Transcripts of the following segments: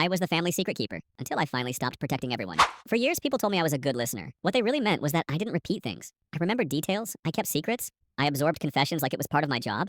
I was the family secret keeper until I finally stopped protecting everyone. For years, people told me I was a good listener. What they really meant was that I didn't repeat things. I remembered details, I kept secrets, I absorbed confessions like it was part of my job.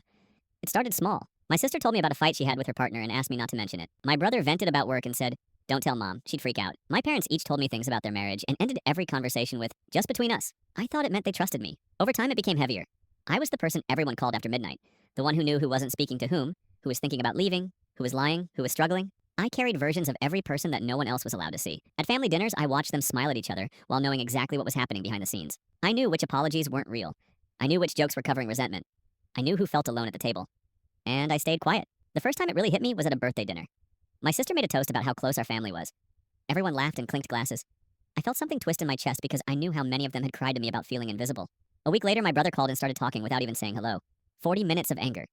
It started small. My sister told me about a fight she had with her partner and asked me not to mention it. My brother vented about work and said, "Don't tell mom, she'd freak out." My parents each told me things about their marriage and ended every conversation with, "Just between us." I thought it meant they trusted me. Over time, it became heavier. I was the person everyone called after midnight, the one who knew who wasn't speaking to whom, who was thinking about leaving, who was lying, who was struggling. I carried versions of every person that no one else was allowed to see. At family dinners, I watched them smile at each other while knowing exactly what was happening behind the scenes. I knew which apologies weren't real. I knew which jokes were covering resentment. I knew who felt alone at the table. And I stayed quiet. The first time it really hit me was at a birthday dinner. My sister made a toast about how close our family was. Everyone laughed and clinked glasses. I felt something twist in my chest because I knew how many of them had cried to me about feeling invisible. A week later, my brother called and started talking without even saying hello. 40 minutes of anger.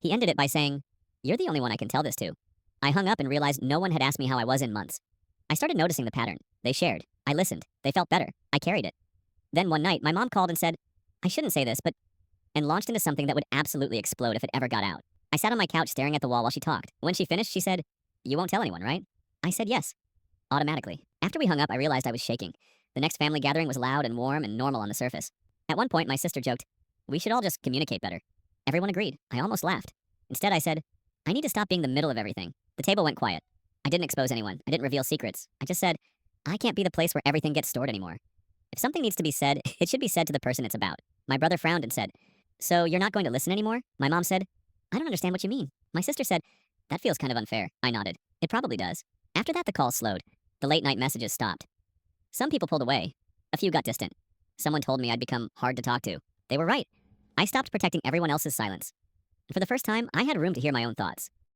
He ended it by saying, "You're the only one I can tell this to." I hung up and realized no one had asked me how I was in months. I started noticing the pattern. They shared. I listened. They felt better. I carried it. Then one night, my mom called and said, "I shouldn't say this, but," and launched into something that would absolutely explode if it ever got out. I sat on my couch staring at the wall while she talked. When she finished, she said, "You won't tell anyone, right?" I said yes, automatically. After we hung up, I realized I was shaking. The next family gathering was loud and warm and normal on the surface. At one point, my sister joked, "We should all just communicate better." Everyone agreed. I almost laughed. Instead, I said, "I need to stop being the middle of everything." The table went quiet. I didn't expose anyone. I didn't reveal secrets. I just said, I can't be the place where everything gets stored anymore. If something needs to be said, it should be said to the person it's about. My brother frowned and said, "So you're not going to listen anymore?" My mom said, "I don't understand what you mean." My sister said, "That feels kind of unfair." I nodded. It probably does. After that, the calls slowed. The late night messages stopped. Some people pulled away. A few got distant. Someone told me I'd become hard to talk to. They were right. I stopped protecting everyone else's silence. And for the first time, I had room to hear my own thoughts.